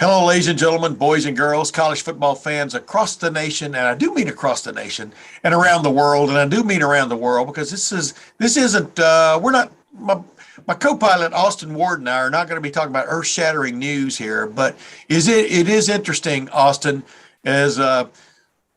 Hello, ladies and gentlemen, boys and girls, college football fans across the nation, and I do mean across the nation and around the world, and I do mean around the world because this isn't we're not my co-pilot Austin Ward and I are not going to be talking about earth-shattering news here, but it is interesting, Austin, as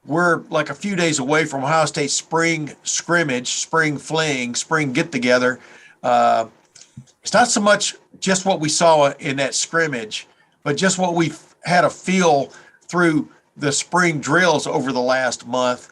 we're like a few days away from Ohio State's spring scrimmage, spring fling, spring get-together. It's not so much just what we saw in that scrimmage, but just what we've had a feel through the spring drills over the last month,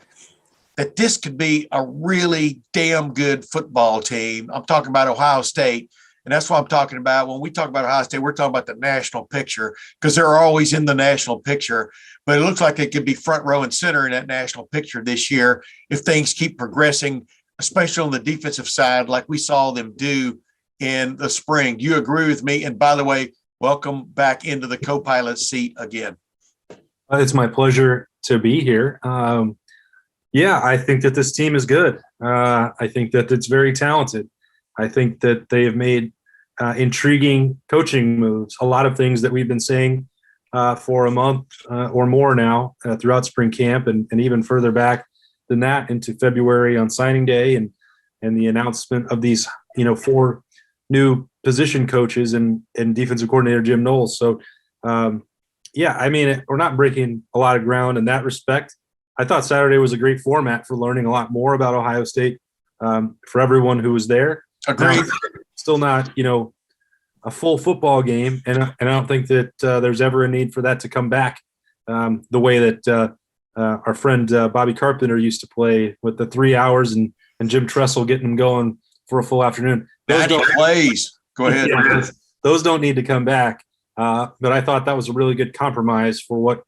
that this could be a really damn good football team. I'm talking about Ohio State, and that's what I'm talking about. When we talk about Ohio State, we're talking about the national picture because they're always in the national picture, but it looks like they could be front row and center in that national picture this year if things keep progressing, especially on the defensive side like we saw them do in the spring. Do you agree with me? And by the way, welcome back into the co-pilot seat again. It's my pleasure to be here. Yeah, I think that this team is good. I think that it's very talented. I think that they have made intriguing coaching moves, a lot of things that we've been saying for a month or more now throughout spring camp and even further back than that into February on signing day and the announcement of these, four new position coaches and defensive coordinator Jim Knowles. So, we're not breaking a lot of ground in that respect. I thought Saturday was a great format for learning a lot more about Ohio State for everyone who was there. Agreed. Still not, a full football game, and I don't think that there's ever a need for that to come back the way that our friend Bobby Carpenter used to play with the 3 hours and Jim Tressel getting them going for a full afternoon. Plays. Go ahead. Yeah, those don't need to come back. But I thought that was a really good compromise for what,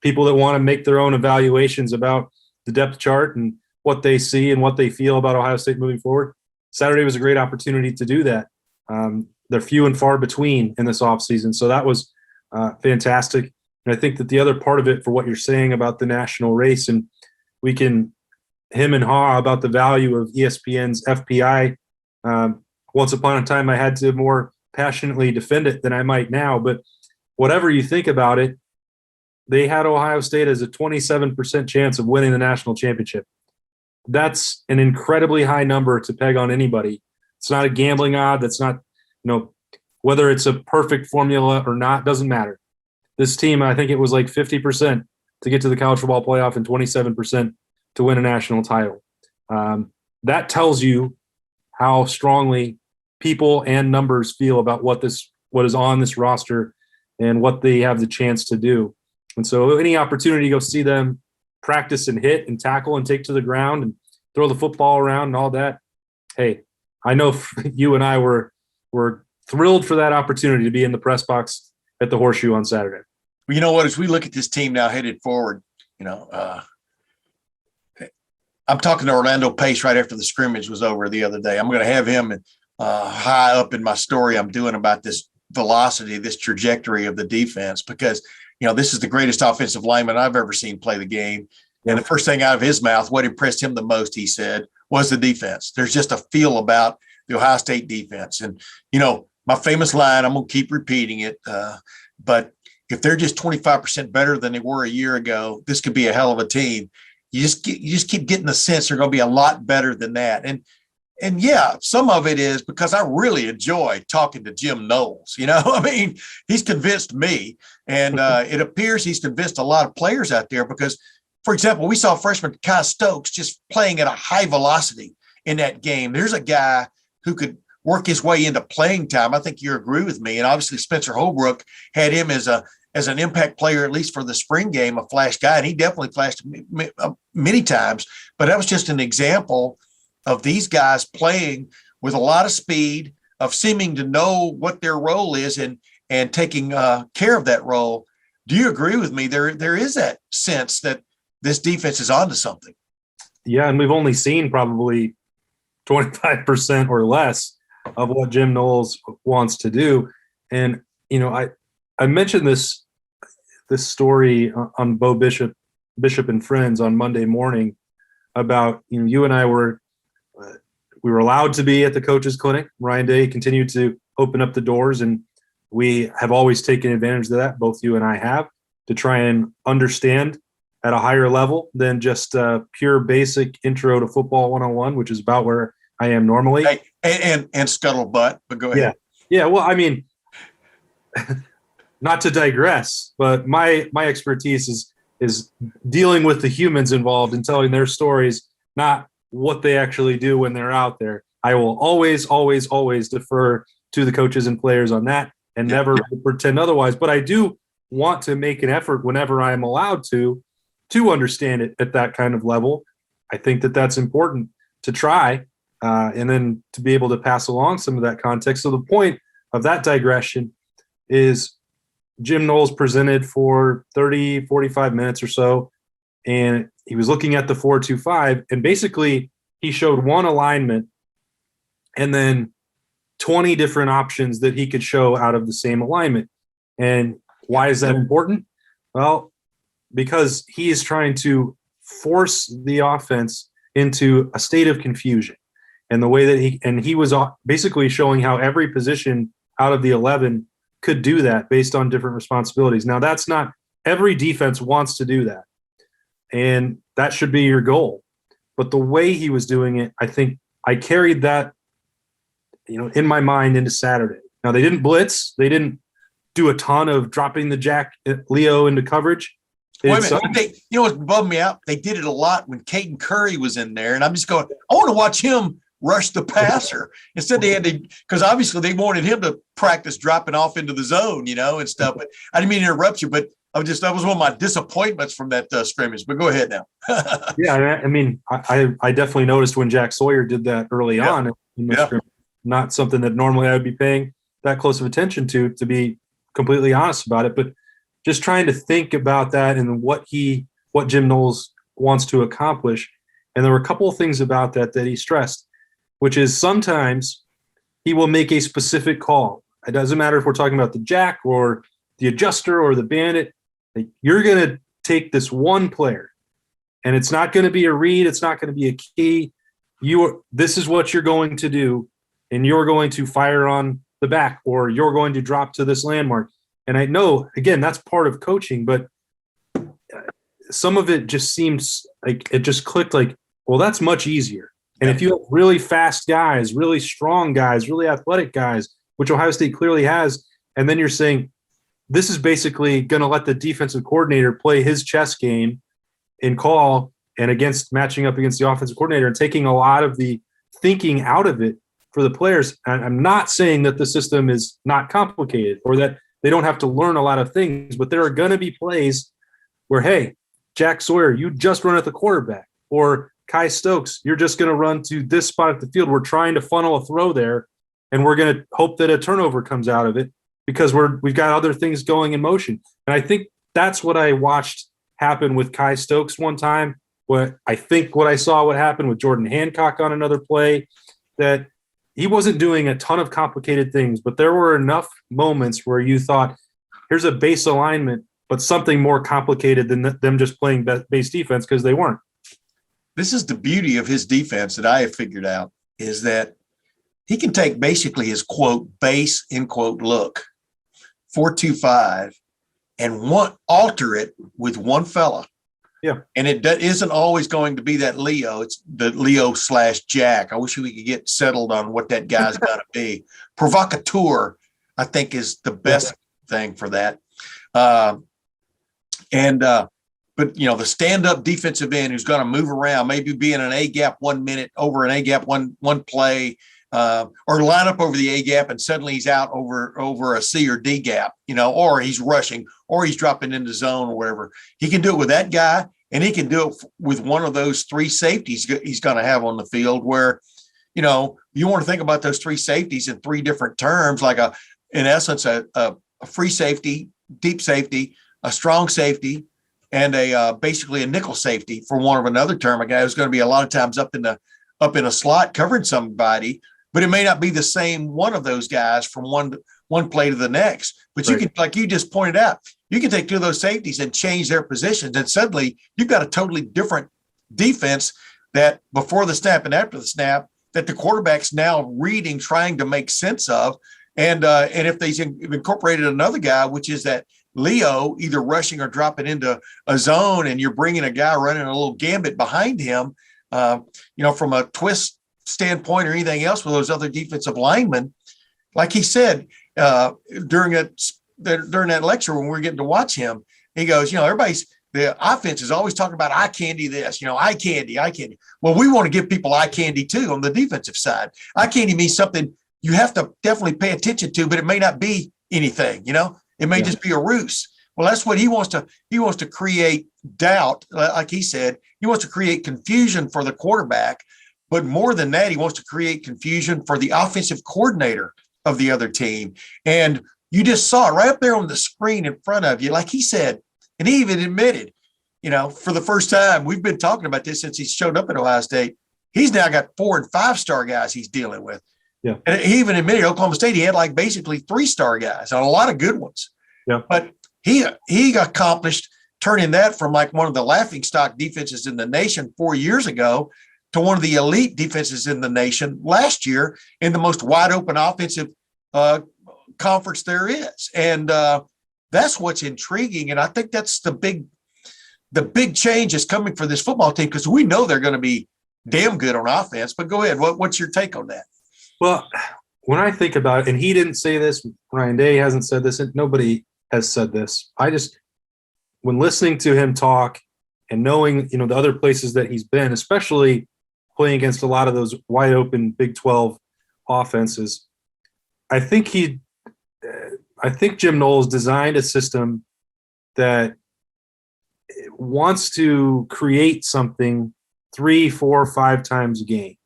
people that want to make their own evaluations about the depth chart and what they see and what they feel about Ohio State moving forward. Saturday was a great opportunity to do that. They're few and far between in this offseason. So that was fantastic. And I think that the other part of it for what you're saying about the national race, and we can him and haw about the value of ESPN's FPI. Once upon a time, I had to more passionately defend it than I might now. But whatever you think about it, they had Ohio State as a 27% chance of winning the national championship. That's an incredibly high number to peg on anybody. It's not a gambling odd. That's not, whether it's a perfect formula or not, doesn't matter. This team, I think it was like 50% to get to the college football playoff and 27% to win a national title. That tells you how strongly people and numbers feel about what is on this roster and what they have the chance to do. And so any opportunity to go see them practice and hit and tackle and take to the ground and throw the football around and all that, hey, I know you and I were thrilled for that opportunity to be in the press box at the Horseshoe on Saturday. Well, you know what? As we look at this team now headed forward, I'm talking to Orlando Pace right after the scrimmage was over the other day. I'm going to have him high up in my story I'm doing about this velocity, this trajectory of the defense, because, this is the greatest offensive lineman I've ever seen play the game. And the first thing out of his mouth, what impressed him the most, he said, was the defense. There's just a feel about the Ohio State defense. And, my famous line, I'm going to keep repeating it, but if they're just 25% better than they were a year ago, this could be a hell of a team. You just keep getting the sense they're going to be a lot better than that. And yeah, some of it is because I really enjoy talking to Jim Knowles. He's convinced me, and it appears he's convinced a lot of players out there because, for example, we saw freshman Kai Stokes just playing at a high velocity in that game. There's a guy who could work his way into playing time. I think you agree with me. And obviously Spencer Holbrook had him as an impact player, at least for the spring game, a flash guy, and he definitely flashed many times. But that was just an example of these guys playing with a lot of speed, of seeming to know what their role is and taking care of that role. Do you agree with me? There is that sense that this defense is onto something. Yeah, and we've only seen probably 25% or less of what Jim Knowles wants to do. And, I mentioned this story on Bo Bishop and Friends on Monday morning about, you and I we were allowed to be at the coaches clinic. Ryan Day continued to open up the doors, and we have always taken advantage of that, both you and I have, to try and understand at a higher level than just pure basic intro to football 101, which is about where I am normally. Hey, and scuttlebutt, but go ahead. Yeah. Well, I mean, not to digress, but my expertise is dealing with the humans involved and telling their stories, not what they actually do when they're out there. I will always, always, always defer to the coaches and players on that and never pretend otherwise. But I do want to make an effort whenever I'm allowed to understand it at that kind of level. I think that that's important to try and then to be able to pass along some of that context. So the point of that digression is Jim Knowles presented for 30, 45 minutes or so, and he was looking at the 4-2-5, and basically he showed one alignment and then 20 different options that he could show out of the same alignment. And why is that important? Well, because he is trying to force the offense into a state of confusion. And the way that he was basically showing how every position out of the 11 could do that based on different responsibilities. Now, that's not every defense wants to do that, and that should be your goal. But the way he was doing it, I think I carried that, in my mind into Saturday. Now, they didn't blitz. They didn't do a ton of dropping the Jack Leo into coverage. Wait a minute. What bugged me out? They did it a lot when Caden Curry was in there, and I'm just going, I want to watch him rush the passer. Instead, they had to, because obviously they wanted him to practice dropping off into the zone, and stuff. But I didn't mean to interrupt you, but that was one of my disappointments from that scrimmage. But go ahead now. Yeah, I mean, I definitely noticed when Jack Sawyer did that early on in the scrimmage. Not something that normally I would be paying that close of attention to be completely honest about it. But just trying to think about that and what Jim Knowles wants to accomplish. And there were a couple of things about that he stressed, which is sometimes he will make a specific call. It doesn't matter if we're talking about the jack or the adjuster or the bandit. Like, you're going to take this one player, and it's not going to be a read. It's not going to be a key. This is what you're going to do, and you're going to fire on the back, or you're going to drop to this landmark. And I know, again, that's part of coaching, but some of it just seems like it just clicked like, well, that's much easier. And if you have really fast guys, really strong guys, really athletic guys, which Ohio State clearly has, and then you're saying this is basically going to let the defensive coordinator play his chess game in call and matching up against the offensive coordinator and taking a lot of the thinking out of it for the players. And I'm not saying that the system is not complicated or that they don't have to learn a lot of things, but there are going to be plays where, hey, Jack Sawyer, you just run at the quarterback, or Kai Stokes, you're just going to run to this spot at the field. We're trying to funnel a throw there, and we're going to hope that a turnover comes out of it because we've got other things going in motion. And I think that's what I watched happen with Kai Stokes one time. What I saw what happened with Jordan Hancock on another play, that he wasn't doing a ton of complicated things, but there were enough moments where you thought, here's a base alignment, but something more complicated than them just playing base defense, because they weren't. This is the beauty of his defense that I have figured out, is that he can take basically his quote base end quote look 4-2-5 and alter it with one fella. Yeah. And it isn't always going to be that Leo. It's the Leo/Jack. I wish we could get settled on what that guy's got to be. Provocateur, I think, is the best thing for that. But the stand-up defensive end who's going to move around, maybe be in an A-gap 1 minute, over an A-gap one play, or line up over the A-gap and suddenly he's out over a C or D gap, or he's rushing, or he's dropping into zone or whatever. He can do it with that guy, and he can do it with one of those three safeties he's going to have on the field, where, you want to think about those three safeties in three different terms, like in essence, a free safety, deep safety, a strong safety, and basically a nickel safety, for want of another term, a guy who's going to be a lot of times up in a slot covering somebody, but it may not be the same one of those guys from one play to the next. But you can, like you just pointed out, you can take two of those safeties and change their positions, and suddenly you've got a totally different defense that before the snap and after the snap that the quarterback's now reading, trying to make sense of. And if they've incorporated another guy, which is that Leo either rushing or dropping into a zone, and you're bringing a guy running a little gambit behind him, from a twist standpoint or anything else with those other defensive linemen, like he said during that lecture when we were getting to watch him, he goes, the offense is always talking about eye candy this, eye candy. Well, we want to give people eye candy too on the defensive side. Eye candy means something you have to definitely pay attention to, but it may not be anything, it may just be a ruse. Well, that's what he wants to create doubt. Like he said, he wants to create confusion for the quarterback, but more than that, he wants to create confusion for the offensive coordinator of the other team. And you just saw it right up there on the screen in front of you. Like he said, and he even admitted, for the first time, we've been talking about this since he showed up at Ohio State. He's now got 4- and 5-star guys he's dealing with. Yeah. And he even admitted Oklahoma State, he had like basically 3-star guys and a lot of good ones. Yeah. But he accomplished turning that from like one of the laughingstock defenses in the nation 4 years ago to one of the elite defenses in the nation last year in the most wide open offensive conference there is. And that's what's intriguing. And I think that's the big change is coming for this football team, because we know they're going to be damn good on offense. But go ahead. What's your take on that? Well, when I think about it, and he didn't say this, Ryan Day hasn't said this, and nobody has said this. When listening to him talk and knowing, the other places that he's been, especially playing against a lot of those wide open Big 12 offenses, I think Jim Knowles designed a system that wants to create something 3, 4, 5 times a game.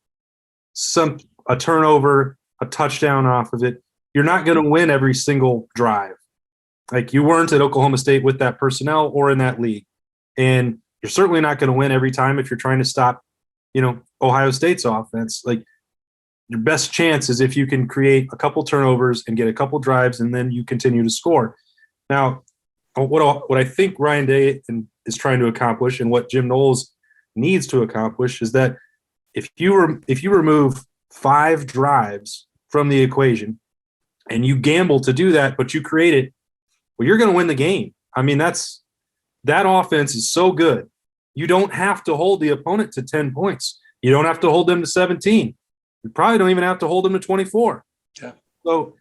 A turnover, a touchdown off of it. You're not going to win every single drive. Like you weren't at Oklahoma State with that personnel or in that league. And you're certainly not going to win every time if you're trying to stop, Ohio State's offense. Like your best chance is if you can create a couple turnovers and get a couple drives and then you continue to score. Now, what I think Ryan Day is trying to accomplish and what Jim Knowles needs to accomplish is that if you remove 5 drives from the equation and you gamble to do that, but you create it, well, you're going to win the game. I mean, that offense is so good. You don't have to hold the opponent to 10 points. You don't have to hold them to 17. You probably don't even have to hold them to 24. Yeah. So,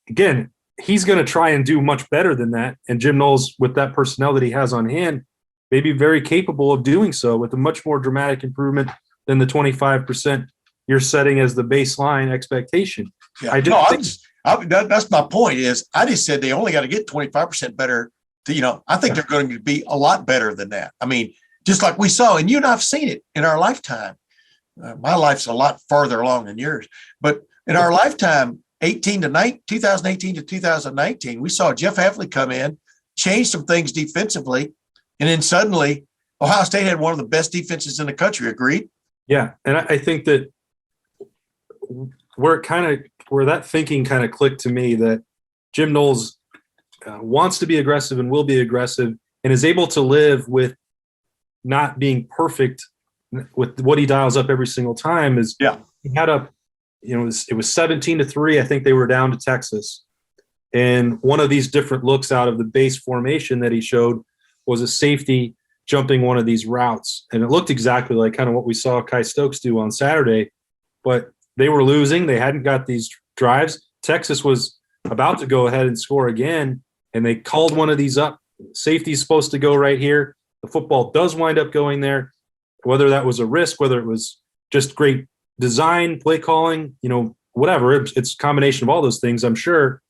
again, he's going to try and do much better than that. And Jim Knowles, with that personnel that he has on hand, may be very capable of doing so with a much more dramatic improvement than the 25% you're setting as the baseline expectation. Yeah. That's my point is I just said they only got to get 25% better. I think they're going to be a lot better than that. I mean, just like we saw, and you and I have seen it in our lifetime. My life's a lot farther along than yours, but in our lifetime, 2018 to 2019, we saw Jeff Hafley come in, change some things defensively, and then suddenly Ohio State had one of the best defenses in the country. Agreed? Yeah, and I think that where that thinking kind of clicked to me, that Jim Knowles wants to be aggressive and will be aggressive and is able to live with not being perfect with what he dials up every single time. He had it was 17-3. I think they were down to Texas. And one of these different looks out of the base formation that he showed was a safety jumping one of these routes. And it looked exactly like kind of what we saw Kai Stokes do on Saturday, but they were losing. They hadn't got these drives. Texas was about to go ahead and score again, and they called one of these up. Safety's supposed to go right here. The football does wind up going there. Whether that was a risk, whether it was just great design, play calling, whatever. It's a combination of all those things, I'm sure.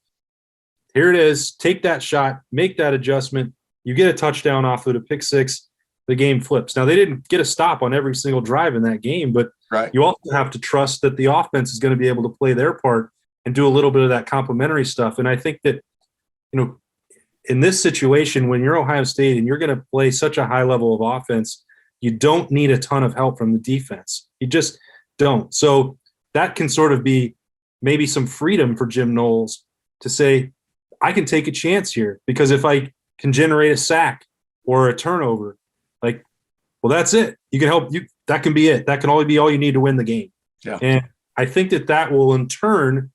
Here it is. Take that shot, make that adjustment. You get a touchdown off of it, a pick six, the game flips. Now, they didn't get a stop on every single drive in that game, but you also have to trust that the offense is going to be able to play their part and do a little bit of that complementary stuff. And I think that, in this situation, when you're Ohio State and you're going to play such a high level of offense, you don't need a ton of help from the defense. You just don't. So that can sort of be maybe some freedom for Jim Knowles to say, I can take a chance here, because if I can generate a sack or a turnover, that's it. You can help you. That can be it. That can only be all you need to win the game. Yeah. And I think that will in turn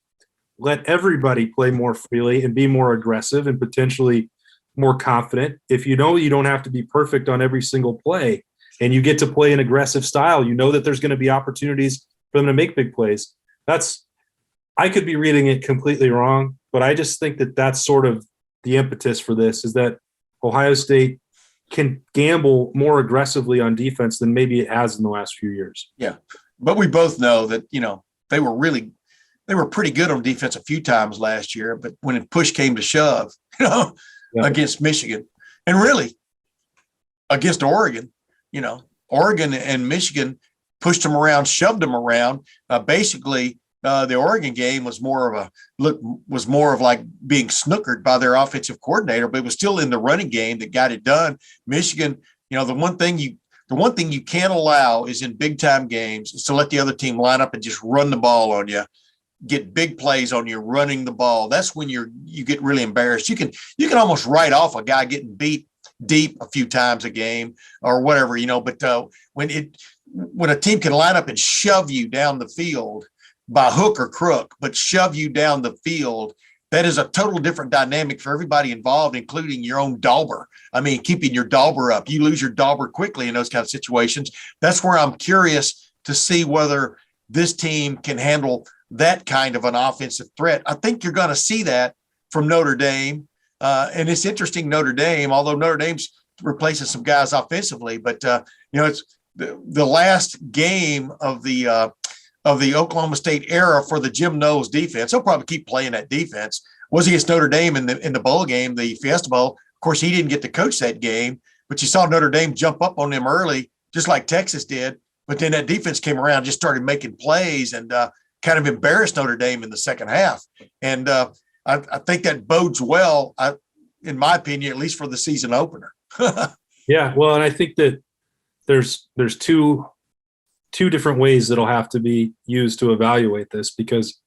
let everybody play more freely and be more aggressive and potentially more confident. If you know you don't have to be perfect on every single play and you get to play an aggressive style, you know that there's going to be opportunities for them to make big plays. I could be reading it completely wrong, but I just think that that's sort of the impetus for this, is that Ohio State can gamble more aggressively on defense than maybe it has in the last few years. Yeah. But we both know that, they were pretty good on defense a few times last year, but when push came to shove, against Michigan and really against Oregon, Oregon and Michigan pushed them around, shoved them around. Basically, the Oregon game was more of like being snookered by their offensive coordinator, but it was still in the running game that got it done. Michigan, the one thing you can't allow is in big time games is to let the other team line up and just run the ball on you, get big plays on you running the ball. That's when you get really embarrassed. You can almost write off a guy getting beat deep a few times a game or whatever, but when a team can line up and shove you down the field by hook or crook, but shove you down the field, that is a total different dynamic for everybody involved, including your own dauber. I mean, keeping your dauber up. You lose your dauber quickly in those kind of situations. That's where I'm curious to see whether this team can handle that kind of an offensive threat. I think you're going to see that from Notre Dame. And it's interesting, Notre Dame, although Notre Dame's replacing some guys offensively, but it's the last game of the Oklahoma State era for the Jim Knowles defense. He'll probably keep playing that defense. Was against Notre Dame in the bowl game, the Fiesta Bowl. Of course, he didn't get to coach that game, but you saw Notre Dame jump up on them early, just like Texas did. But then that defense came around, just started making plays and kind of embarrassed Notre Dame in the second half. And I think that bodes well, in my opinion, at least for the season opener. Yeah, well, and I think that there's two different ways that'll have to be used to evaluate this, because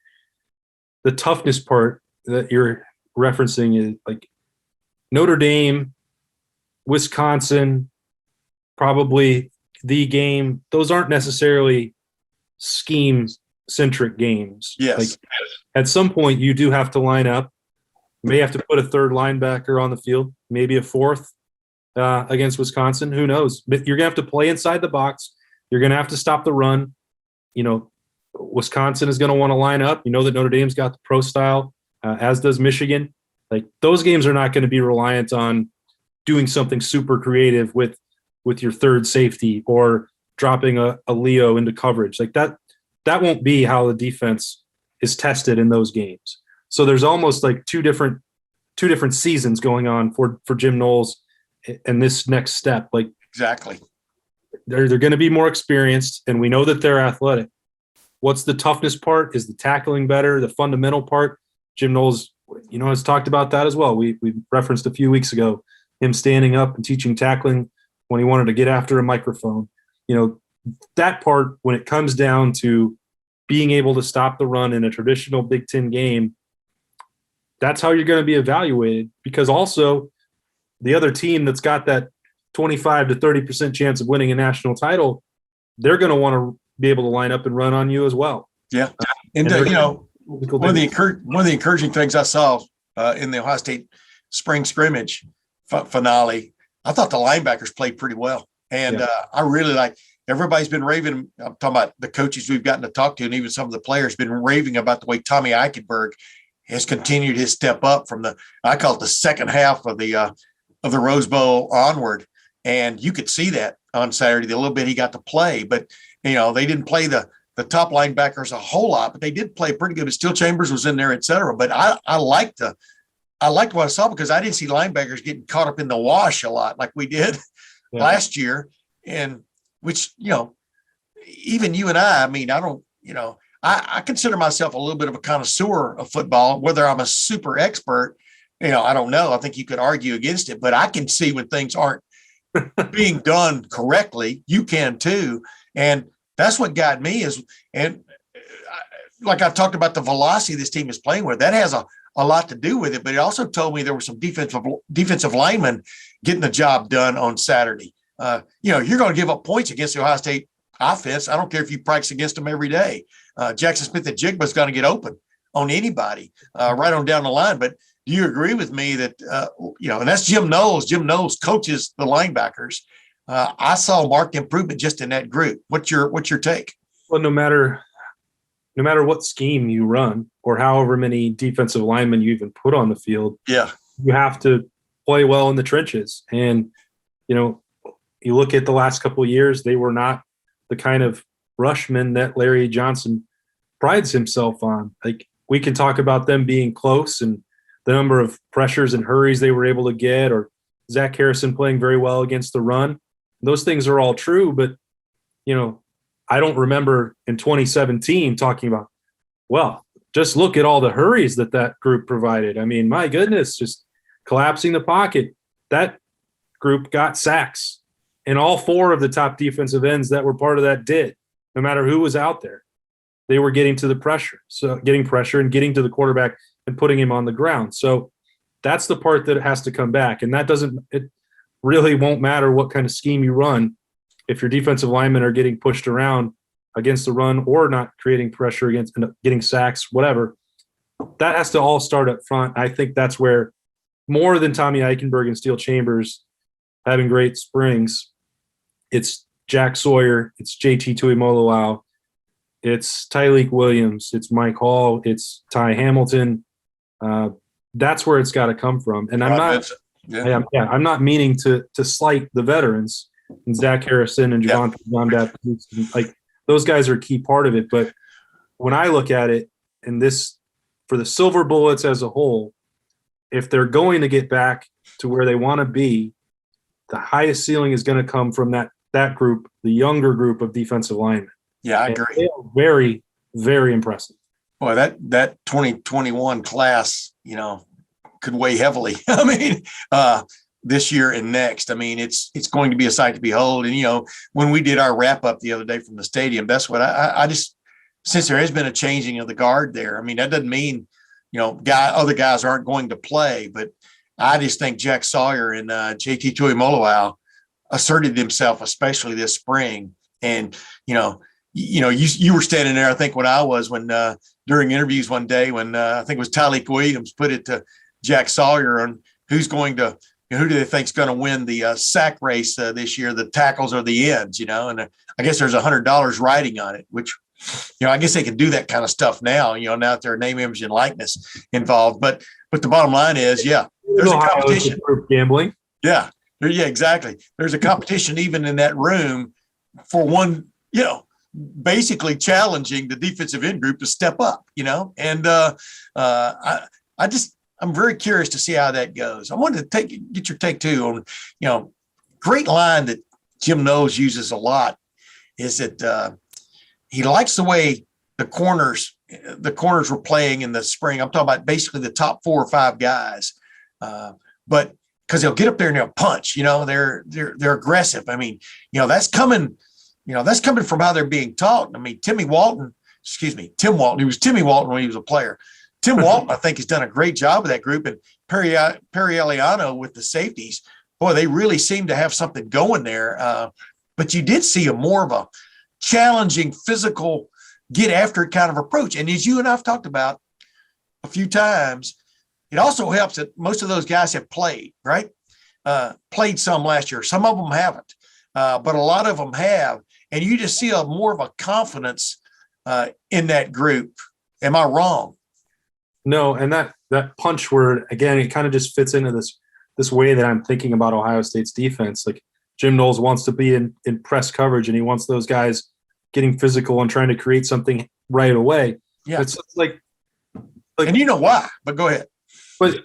the toughness part that you're referencing is like Notre Dame, Wisconsin, probably the game. Those aren't necessarily scheme-centric games. Yes. Like at some point you do have to line up. You may have to put a third linebacker on the field, maybe a fourth against Wisconsin. Who knows? But you're going to have to play inside the box. You're going to have to stop the run. Wisconsin is going to want to line up. You know that Notre Dame's got the pro style, as does Michigan. Like those games are not going to be reliant on doing something super creative with your third safety or dropping a Leo into coverage. Like that won't be how the defense is tested in those games. So there's almost like two different seasons going on for Jim Knowles and this next step. Like exactly. They're going to be more experienced, and we know that they're athletic. What's the toughness part? Is the tackling better? The fundamental part? Jim Knowles, has talked about that as well. We referenced a few weeks ago him standing up and teaching tackling when he wanted to get after a microphone. That part, when it comes down to being able to stop the run in a traditional Big Ten game, that's how you're going to be evaluated, because also the other team that's got that 25 to 30% chance of winning a national title, they're going to want to be able to line up and run on you as well. Yeah. And one of the encouraging things I saw in the Ohio State spring scrimmage finale, I thought the linebackers played pretty well. And I really everybody's been raving. I'm talking about the coaches we've gotten to talk to, and even some of the players been raving about the way Tommy Eichenberg has continued his step up from I call it the second half of the Rose Bowl onward. And you could see that on Saturday, the little bit he got to play. But, they didn't play the top linebackers a whole lot, but they did play pretty good. Steel Chambers was in there, et cetera. But I liked what I saw, because I didn't see linebackers getting caught up in the wash a lot like we did last year. And which, even you and I mean, I don't, I consider myself a little bit of a connoisseur of football. Whether I'm a super expert, I don't know. I think you could argue against it, but I can see when things aren't being done correctly. You can too. And that's what got me like I talked about the velocity this team is playing with, that has a lot to do with it, but it also told me there were some defensive linemen getting the job done on Saturday. You're going to give up points against the Ohio State offense. I don't care if you practice against them every day. Jackson Smith and Jigba's going to get open on anybody right on down the line. But do you agree with me that, and that's Jim Knowles. Jim Knowles coaches the linebackers. I saw marked improvement just in that group. What's your take? Well, no matter what scheme you run or however many defensive linemen you even put on the field, yeah, you have to play well in the trenches. And, you look at the last couple of years, they were not the kind of rushmen that Larry Johnson prides himself on. Like, we can talk about them being close and the number of pressures and hurries they were able to get, or Zach Harrison playing very well against the run. Those things are all true, but, I don't remember in 2017 talking about, well, just look at all the hurries that group provided. I mean, my goodness, just collapsing the pocket. That group got sacks, and all four of the top defensive ends that were part of that did, no matter who was out there. They were getting to the pressure. So getting pressure and getting to the quarterback and putting him on the ground. So that's the part that has to come back. And it really won't matter what kind of scheme you run. If your defensive linemen are getting pushed around against the run or not creating pressure against getting sacks, whatever, that has to all start up front. I think that's where, more than Tommy Eichenberg and Steel Chambers having great springs, it's Jack Sawyer, it's JT Tuimoloau, it's Tyleik Williams, it's Mike Hall, it's Ty Hamilton. That's where it's got to come from. And I'm not meaning to slight the veterans and Zach Harrison and Javonte Baptiste. Like, those guys are a key part of it. But when I look at it, and this, for the Silver Bullets as a whole, if they're going to get back to where they want to be, the highest ceiling is going to come from that group, the younger group of defensive linemen. Yeah, I agree. They are very, very impressive. Boy, that 2021 class, could weigh heavily. I mean, this year and next. I mean, it's going to be a sight to behold. And, when we did our wrap up the other day from the stadium, that's what I just, since there has been a changing of the guard there, I mean, that doesn't mean, other guys aren't going to play, but I just think Jack Sawyer and JT Tuimoloau asserted himself, especially this spring. And, you were standing there, I think, when I was, during interviews one day when I think it was Tyleik Williams put it to Jack Sawyer on who do they think's going to win the sack race this year, the tackles or the ends, and I guess there's $100 riding on it, which, I guess they can do that kind of stuff now, now that their name, image, and likeness involved. But the bottom line is, there's a competition. Gambling. Yeah, exactly. There's a competition even in that room for one, basically challenging the defensive end group to step up, and I'm very curious to see how that goes. I wanted to get your take too on, great line that Jim Knowles uses a lot is that he likes the way the corners were playing in the spring. I'm talking about basically the top 4 or 5 guys, but because they'll get up there and they'll punch. They're aggressive. I mean, that's coming. That's coming from how they're being taught. I mean, Tim Walton. He was Timmy Walton when he was a player. Tim Walton, I think, has done a great job with that group, and Perry Eliano with the safeties. Boy, they really seem to have something going there. But you did see more of a challenging, physical, get after it kind of approach. And as you and I've talked about a few times, it also helps that most of those guys have played, right? Played some last year. Some of them haven't, but a lot of them have. And you just see more of a confidence in that group. Am I wrong? No, and that punch word, again, it kind of just fits into this way that I'm thinking about Ohio State's defense. Like, Jim Knowles wants to be in press coverage, and he wants those guys getting physical and trying to create something right away. Yeah. It's like and you know why, but go ahead. But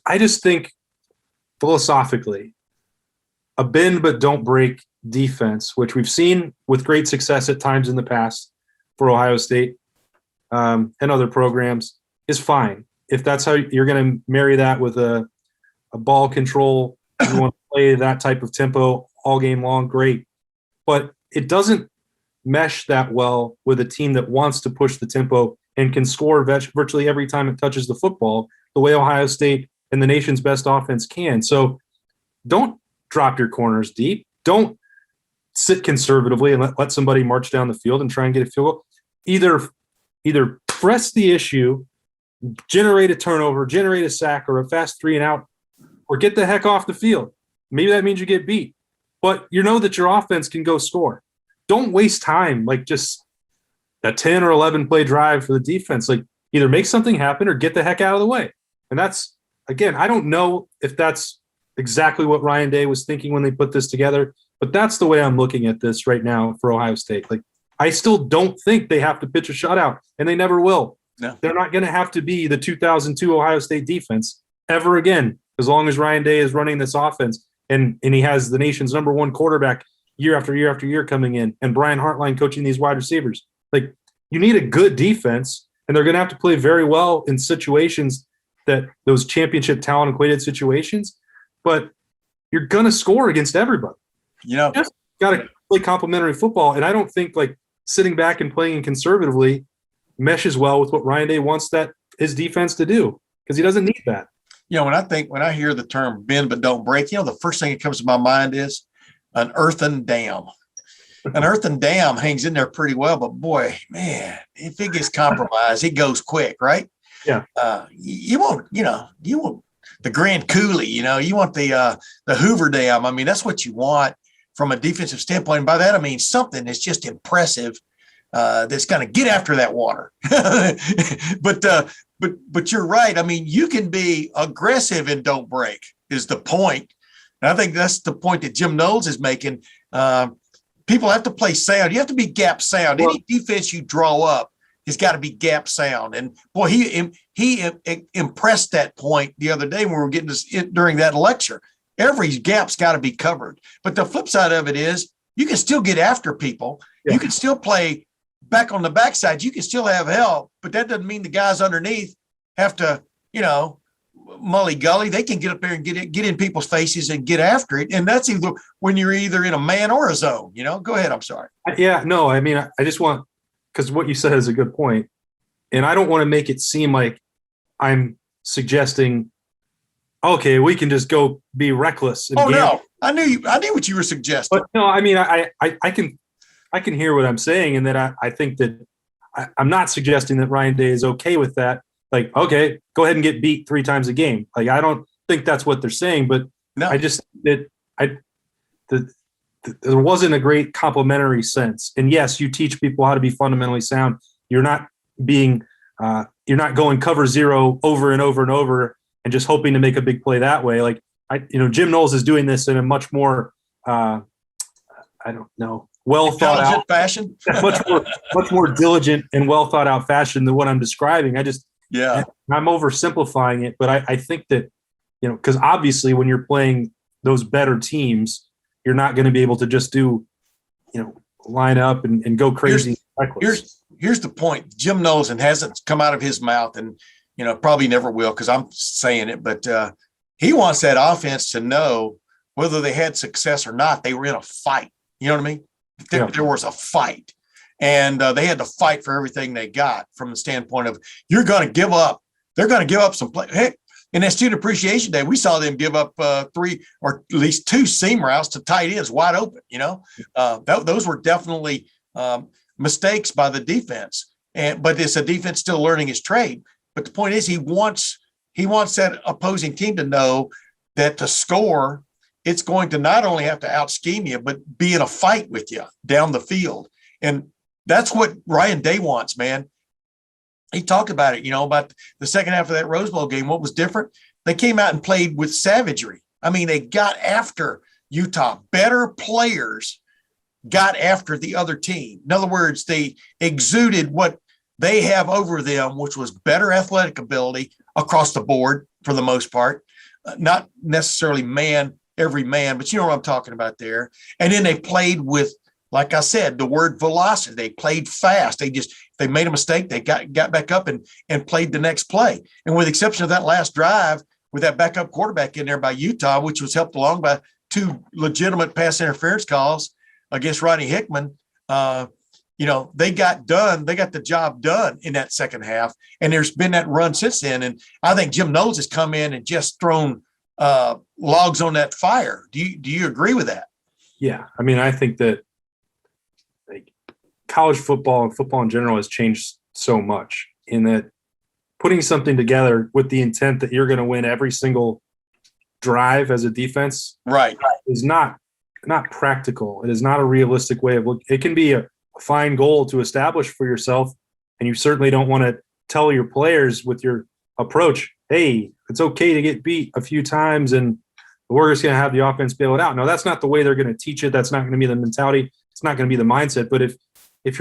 I just think philosophically, a bend but don't break defense, which we've seen with great success at times in the past for Ohio State and other programs, is fine. If that's how you're going to marry that with a ball control, you want to play that type of tempo all game long, great. But it doesn't mesh that well with a team that wants to push the tempo and can score virtually every time it touches the football, the way Ohio State and the nation's best offense can. So don't drop your corners deep. Don't sit conservatively and let somebody march down the field and try and get a field goal. Either press the issue, generate a turnover, generate a sack or a fast 3-and-out, or get the heck off the field. Maybe that means you get beat, but you know that your offense can go score. Don't waste time like just a 10 or 11 play drive for the defense. Like either make something happen or get the heck out of the way. And that's, again, I don't know if that's exactly what Ryan Day was thinking when they put this together, but that's the way I'm looking at this right now for Ohio State. Like I still don't think they have to pitch a shutout, and they never will. No. They're not going to have to be the 2002 Ohio State defense ever again, as long as Ryan Day is running this offense and he has the nation's number one quarterback year after year after year coming in, and Brian Hartline coaching these wide receivers. Like you need a good defense, and they're going to have to play very well in situations that those championship talent equated situations, but you're going to score against everybody. You know, just got to play complementary football. And I don't think like sitting back and playing conservatively meshes well with what Ryan Day wants that his defense to do, because he doesn't need that. You know, when I hear the term bend but don't break, you know, the first thing that comes to my mind is an earthen dam. An earthen dam hangs in there pretty well, but boy, man, if it gets compromised, it goes quick, right? Yeah. You want the Grand Coulee, you want the Hoover Dam. I mean, that's what you want from a defensive standpoint. And by that, I mean something that's just impressive, that's going to get after that water. But you're right. I mean, you can be aggressive and don't break is the point. And I think that's the point that Jim Knowles is making. People have to play sound. You have to be gap sound. Well, any defense you draw up has got to be gap sound. And boy, he impressed that point the other day when we were getting this during that lecture. Every gap's got to be covered. But the flip side of it is you can still get after people. Yeah. You can still play back on the backside. You can still have help, but that doesn't mean the guys underneath have to, mully gully. They can get up there and get in people's faces and get after it. And that's either when you're either in a man or a zone. Go ahead. I'm sorry. Yeah, no, I mean, I just want, because what you said is a good point, and I don't want to make it seem like I'm suggesting, okay, we can just go be reckless. And no, I knew what you were suggesting. But no, I mean, I can hear what I'm saying, and that I think that I'm not suggesting that Ryan Day is okay with that. Like, okay, go ahead and get beat 3 times a game. Like, I don't think that's what they're saying, but no. I just there wasn't a great complimentary sense. And yes, you teach people how to be fundamentally sound. You're not going cover zero over and over and over and just hoping to make a big play that way. Like Jim Knowles is doing this in a much more well thought out fashion, much more diligent and well thought out fashion than what I'm describing. I'm oversimplifying it, but I think that, because obviously when you're playing those better teams, you're not going to be able to just do, line up and go crazy. Here's the point. Jim Knowles, and hasn't come out of his mouth, and, probably never will because I'm saying it, but he wants that offense to know whether they had success or not, they were in a fight. You know what I mean? There was a fight. And they had to fight for everything they got from the standpoint of you're going to give up. They're going to give up some play. Heck, in that Student Appreciation Day, we saw them give up 3 or at least 2 seam routes to tight ends wide open. Those were definitely mistakes by the defense. But it's a defense still learning his trade. But the point is, he wants that opposing team to know that to score, it's going to not only have to out-scheme you, but be in a fight with you down the field. And that's what Ryan Day wants, man. He talked about it, about the second half of that Rose Bowl game. What was different? They came out and played with savagery. I mean, they got after Utah. Better players got after the other team. In other words, they exuded what they have over them, which was better athletic ability across the board for the most part. Not necessarily every man, but you know what I'm talking about there. And then they played with, like I said, the word velocity. They played fast. They made a mistake. They got back up and played the next play. And with the exception of that last drive with that backup quarterback in there by Utah, which was helped along by 2 legitimate pass interference calls against Rodney Hickman, they got done. They got the job done in that second half. And there's been that run since then. And I think Jim Knowles has come in and just thrown logs on that fire. Do you agree with that? Yeah. I mean, I think that college football and football in general has changed so much. in that putting something together with the intent that you're going to win every single drive as a defense Right. is not practical. It is not a realistic way of looking. It can be a fine goal to establish for yourself, and you certainly don't want to tell your players with your approach, hey, it's okay to get beat a few times and we're just going to have the offense bail it out. No, that's not the way they're going to teach it. That's not going to be the mentality. It's not going to be the mindset. But if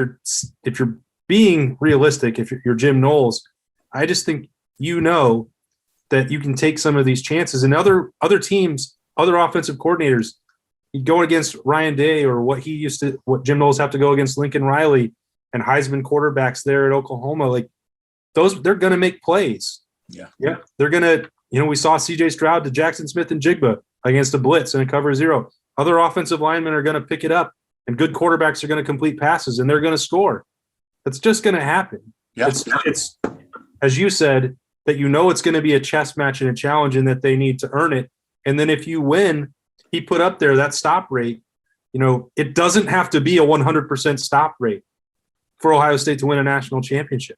you're being realistic, if you're Jim Knowles, I just think that you can take some of these chances. And other teams, other offensive coordinators, going against Ryan Day or what Jim Knowles have to go against Lincoln Riley and Heisman quarterbacks there at Oklahoma, like they're going to make plays. Yeah. They're going to, we saw CJ Stroud to Jackson Smith and Jigba against a blitz and a cover zero. Other offensive linemen are going to pick it up, and good quarterbacks are going to complete passes, and they're going to score. That's just going to happen. Yeah. It's as you said, that it's going to be a chess match and a challenge and that they need to earn it. And then if you win, he put up there that stop rate. It doesn't have to be a 100% stop rate for Ohio State to win a national championship.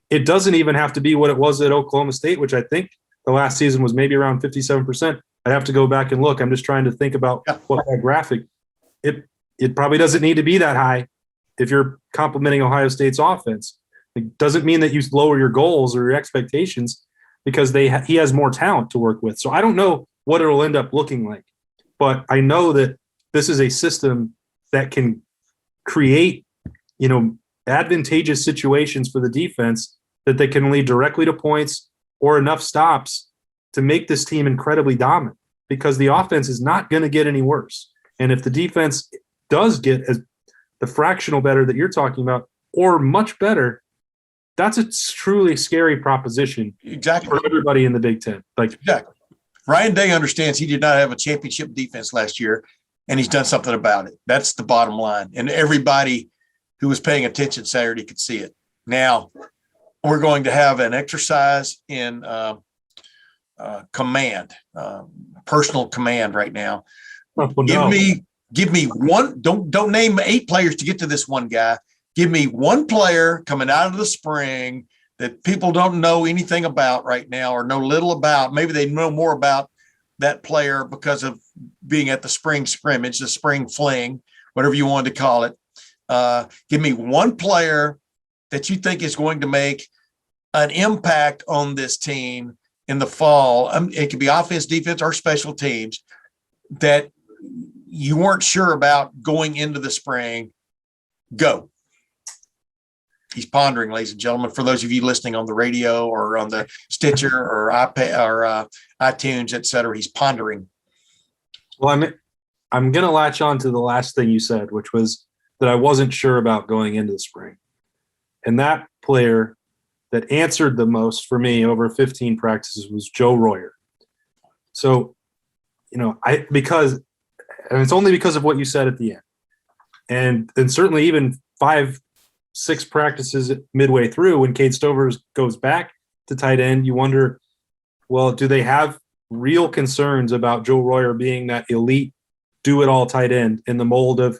It doesn't even have to be what it was at Oklahoma State, which I think the last season was maybe around 57%. I'd have to go back and look. I'm just trying to think about what that graphic. It probably doesn't need to be that high if you're complimenting Ohio State's offense. It doesn't mean that you lower your goals or your expectations because he has more talent to work with. So I don't know what it'll end up looking like, but I know that this is a system that can create, advantageous situations for the defense that they can lead directly to points or enough stops to make this team incredibly dominant because the offense is not going to get any worse. And if the defense does get as the fractional better that you're talking about or much better, that's a truly scary proposition for everybody in the Big Ten. Exactly. Ryan Day understands he did not have a championship defense last year, and he's done something about it. That's the bottom line. And everybody who was paying attention Saturday could see it. Now, we're going to have an exercise in command, personal command right now. Oh, no. Give me one. Don't name 8 players to get to this one guy. Give me one player coming out of the spring that people don't know anything about right now or know little about. Maybe they know more about that player because of being at the spring scrimmage, the spring fling, whatever you wanted to call it. Give me one player that you think is going to make an impact on this team in the fall. It could be offense, defense, or special teams that you weren't sure about going into the spring. Go. He's pondering, ladies and gentlemen. For those of you listening on the radio or on the Stitcher or iPad or iTunes, et cetera, he's pondering. Well, I'm going to latch on to the last thing you said, which was that I wasn't sure about going into the spring. And that player that answered the most for me over 15 practices was Joe Royer. So, because it's only because of what you said at the end. And certainly even 5-6 practices midway through when Cade Stover goes back to tight end, you wonder, well, do they have real concerns about Joe Royer being that elite do-it-all tight end in the mold of,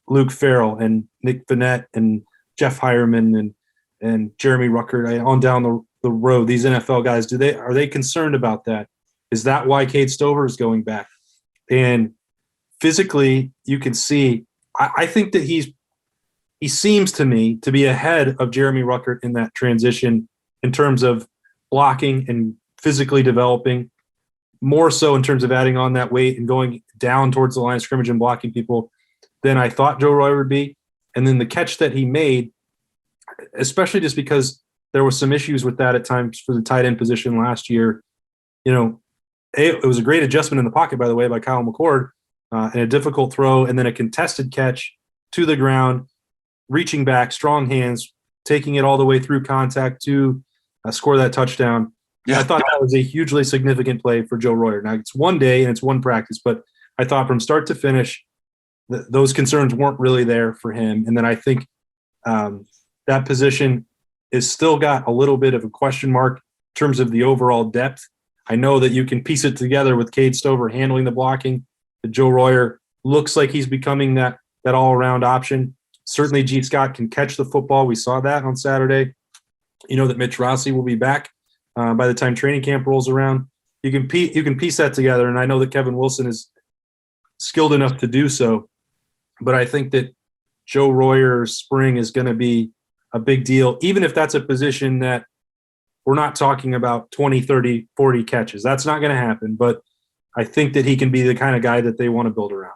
Luke Farrell and Nick Vannett and Jeff Hireman and Jeremy Ruckert on down the road, these NFL guys, are they concerned about that? Is that why Cade Stover is going back? And physically, you can see, I think that he seems to me to be ahead of Jeremy Ruckert in that transition in terms of blocking and physically developing, more so in terms of adding on that weight and going down towards the line of scrimmage and blocking people than I thought Joe Royer would be. And then the catch that he made, especially just because there was some issues with that at times for the tight end position last year, it was a great adjustment in the pocket, by the way, by Kyle McCord, and a difficult throw, and then a contested catch to the ground, reaching back, strong hands, taking it all the way through contact to score that touchdown. Yeah. I thought that was a hugely significant play for Joe Royer. Now, it's one day and it's one practice, but I thought from start to finish, those concerns weren't really there for him. And then I think that position is still got a little bit of a question mark in terms of the overall depth. I know that you can piece it together with Cade Stover handling the blocking. That Joe Royer looks like he's becoming that all-around option. Certainly G. Scott can catch the football. We saw that on Saturday. that Mitch Rossi will be back by the time training camp rolls around. You can piece that together, and I know that Kevin Wilson is skilled enough to do so, but I think that Joe Royer's spring is going to be a big deal, even if that's a position that we're not talking about 20, 30, 40 catches. That's not going to happen, but I think that he can be the kind of guy that they want to build around.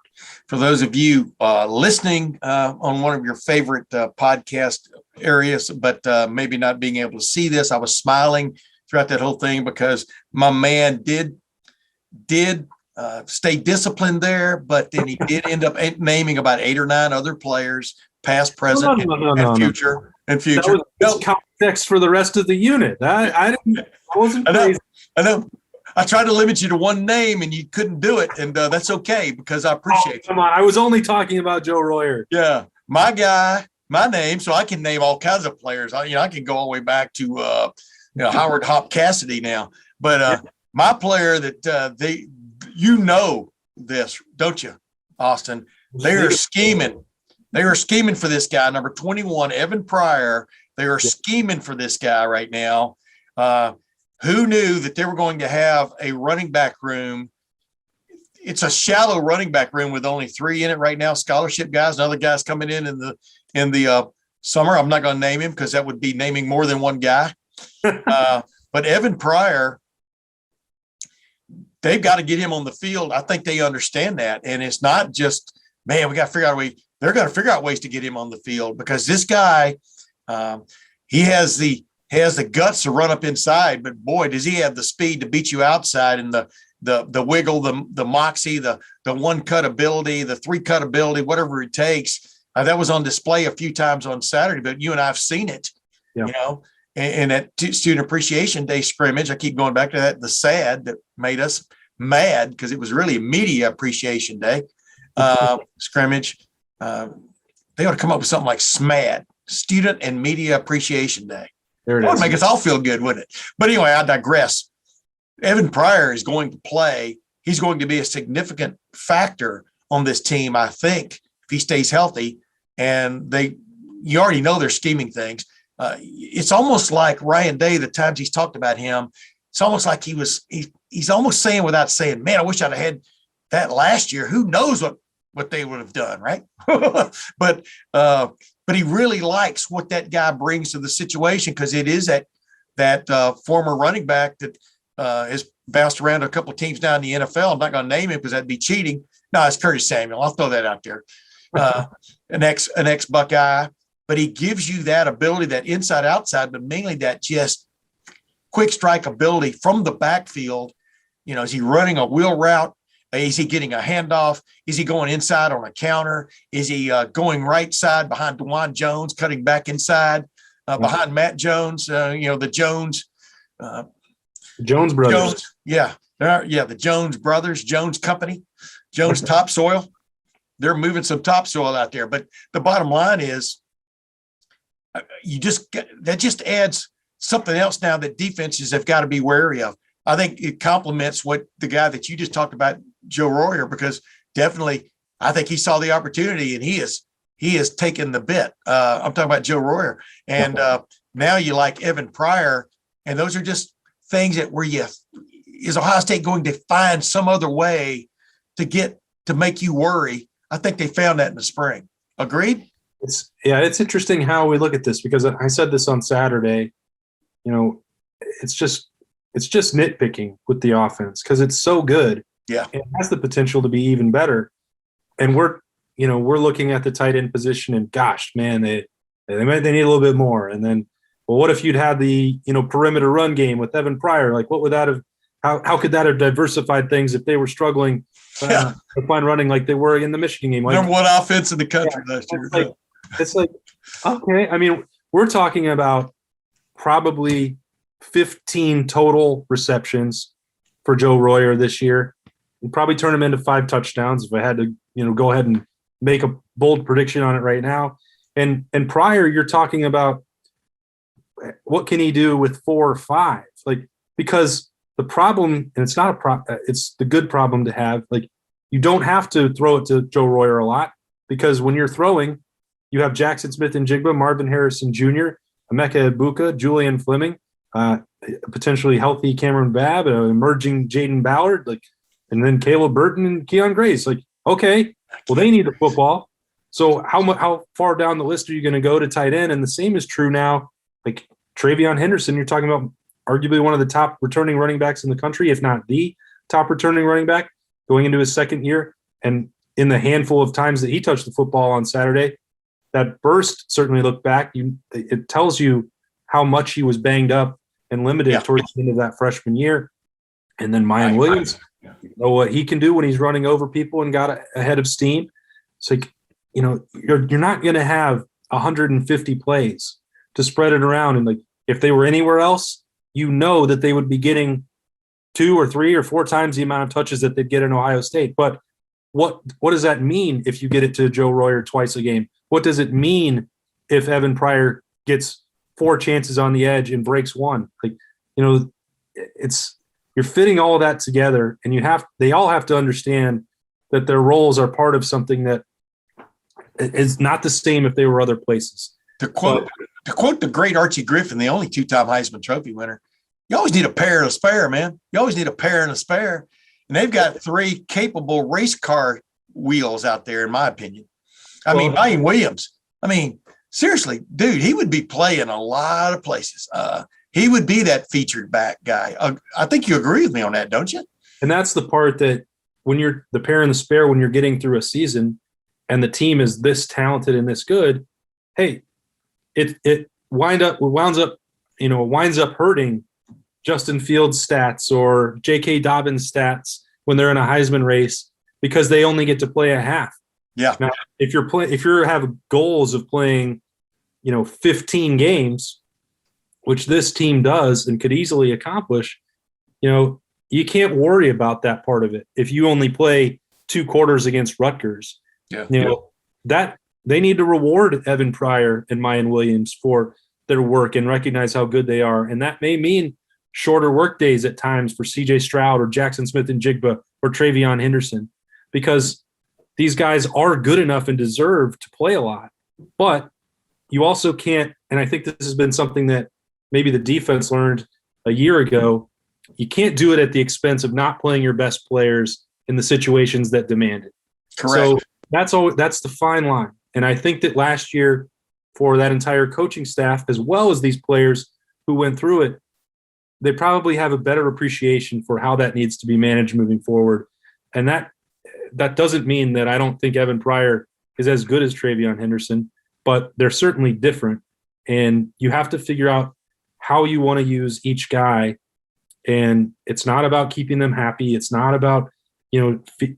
For those of you listening on one of your favorite podcast areas, but maybe not being able to see this, I was smiling throughout that whole thing because my man did stay disciplined there, but then he did end up naming about 8 or 9 other players, past, present, and future. And future. That was context for the rest of the unit. I wasn't crazy. I know. I tried to limit you to one name, and you couldn't do it, and that's okay because I appreciate you. Come on, I was only talking about Joe Royer. Yeah, my guy, my name, so I can name all kinds of players. I can go all the way back to Howard Hop Cassidy now, but my player that this, don't you, Austin? They are scheming. They are scheming for this guy, number 21, Evan Pryor. They are scheming for this guy right now. Who knew that they were going to have a running back room? It's a shallow running back room with only 3 in it right now. Scholarship guys, and other guys coming in the summer. I'm not going to name him because that would be naming more than one guy. But Evan Pryor, they've got to get him on the field. I think they understand that, and it's not just, man, we got to figure out a way. They're going to figure out ways to get him on the field because this guy, he has the guts to run up inside, but boy, does he have the speed to beat you outside, and the wiggle, the moxie, the 1-cut ability, the 3-cut ability, whatever it takes. That was on display a few times on Saturday, but you and I have seen it, and at Student Appreciation Day scrimmage. I keep going back to that, the SAD that made us mad because it was really a Media Appreciation Day scrimmage. They ought to come up with something like SMAD, Student and Media Appreciation Day. That would make us all feel good, wouldn't it? But anyway, I digress. Evan Pryor is going to play. He's going to be a significant factor on this team, I think, if he stays healthy. And you already know they're scheming things. It's almost like Ryan Day, the times he's talked about him, it's almost like he's almost saying without saying, man, I wish I'd have had that last year. Who knows what they would have done, right? But he really likes what that guy brings to the situation because it is that former running back that has bounced around a couple of teams down in the NFL. I'm not going to name him because that'd be cheating. No, it's Curtis Samuel. I'll throw that out there. An ex Buckeye, but he gives you that ability, that inside outside, but mainly that just quick strike ability from the backfield. Is he running a wheel route? Is he getting a handoff? Is he going inside on a counter? Is he going right side behind DeJuan Jones, cutting back inside behind Matt Jones? The Jones brothers. The Jones brothers, Jones Company, Jones Topsoil. They're moving some topsoil out there. But the bottom line is, that just adds something else now that defenses have got to be wary of. I think it complements what the guy that you just talked about, Joe Royer, because definitely I think he saw the opportunity and he is taking the bit. I'm talking about Joe Royer. And now you like Evan Pryor. And those are just things that is Ohio State going to find some other way to make you worry? I think they found that in the spring. Agreed? It's interesting how we look at this because I said this on Saturday. It's just nitpicking with the offense because it's so good. Yeah. It has the potential to be even better. And we're looking at the tight end position and gosh, man, they need a little bit more. And then, well, what if you'd had the, perimeter run game with Evan Pryor? Like what would that have, how could that have diversified things if they were struggling to find running like they were in the Michigan game? Number one offense in the country last year. It's like, okay. I mean, we're talking about probably 15 total receptions for Joe Royer this year. You'd probably turn him into 5 touchdowns if I had to, go ahead and make a bold prediction on it right now. And Pryor, you're talking about what can he do with 4 or 5? Like, because the problem, and it's not it's the good problem to have. Like, you don't have to throw it to Joe Royer a lot because when you're throwing, you have Jackson Smith and Jigba, Marvin Harrison Jr., Emeka Egbuka, Julian Fleming, potentially healthy Cameron Babb, emerging Jaden Ballard, and then Caleb Burton and Keon Grace. Okay, well, they need the football. So how far down the list are you going to go to tight end? And the same is true now. Travion Henderson, you're talking about arguably one of the top returning running backs in the country, if not the top returning running back, going into his second year. And in the handful of times that he touched the football on Saturday, that burst certainly looked back. It tells you how much he was banged up and limited towards the end of that freshman year. And then Mayan Williams, you know what he can do when he's running over people and got ahead of steam. It's you're not going to have 150 plays to spread it around. And if they were anywhere else, that they would be getting 2 or 3 or 4 times the amount of touches that they'd get in Ohio State. But what does that mean if you get it to Joe Royer twice a game? What does it mean if Evan Pryor gets 4 chances on the edge and breaks 1? You're fitting all of that together, and they all have to understand that their roles are part of something that is not the same if they were other places. To quote the great Archie Griffin, the only 2-time Heisman Trophy winner, you always need a pair and a spare, man. You always need a pair and a spare. And they've got 3 capable race car wheels out there, in my opinion. Mayan Williams, seriously, dude, he would be playing a lot of places. He would be that featured back guy. I think you agree with me on that, don't you? And that's the part that when you're the pair and the spare, when you're getting through a season and the team is this talented and this good, hey, it winds up hurting Justin Fields' stats or J.K. Dobbins' stats when they're in a Heisman race because they only get to play a half. Yeah. Now, if you have goals of playing, 15 games, which this team does and could easily accomplish, you can't worry about that part of it. If you only play 2 quarters against Rutgers, that they need to reward Evan Pryor and Mayan Williams for their work and recognize how good they are. And that may mean shorter work days at times for CJ Stroud or Jackson Smith and Jigba or Travion Henderson, because these guys are good enough and deserve to play a lot. But you also can't, and I think this has been something that maybe the defense learned a year ago, you can't do it at the expense of not playing your best players in the situations that demand it. Correct. So that's the fine line. And I think that last year for that entire coaching staff, as well as these players who went through it, they probably have a better appreciation for how that needs to be managed moving forward. And that doesn't mean that I don't think Evan Pryor is as good as Travion Henderson, but they're certainly different. And you have to figure out how you want to use each guy. And it's not about keeping them happy. It's not about,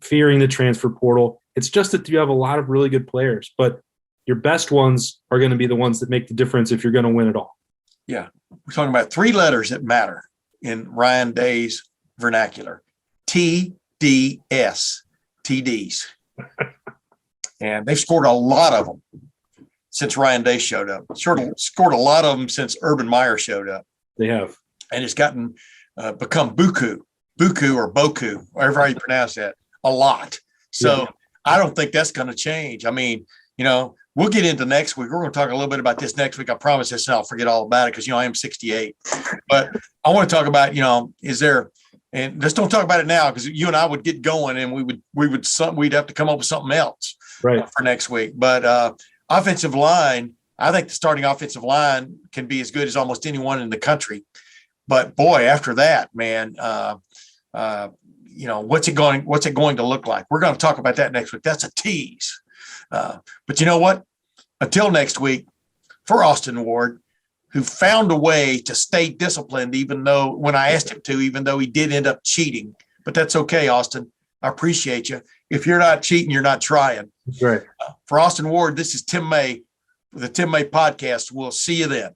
fearing the transfer portal. It's just that you have a lot of really good players, but your best ones are going to be the ones that make the difference if you're going to win it all. Yeah. We're talking about 3 letters that matter in Ryan Day's vernacular. TDS, TDs. And they've scored a lot of them since Ryan Day showed up. Scored a lot of them since Urban Meyer showed up. They have. And it's become buku or boku, whatever how you pronounce that, a lot. So I don't think that's going to change. We'll get into next week. We're going to talk a little bit about this next week. I promise this, and I'll forget all about it because, I am 68. But I want to talk about, and just don't talk about it now because you and I would get going and we'd have to come up with something else for next week. But offensive line, I think the starting offensive line can be as good as almost anyone in the country. But boy, after that, man, what's it going to look like? We're going to talk about that next week. That's a tease. But you know what? Until next week, for Austin Ward, who found a way to stay disciplined, even though he did end up cheating. But that's okay, Austin. I appreciate you. If you're not cheating, you're not trying. That's right. For Austin Ward, this is Tim May with the Tim May Podcast. We'll see you then.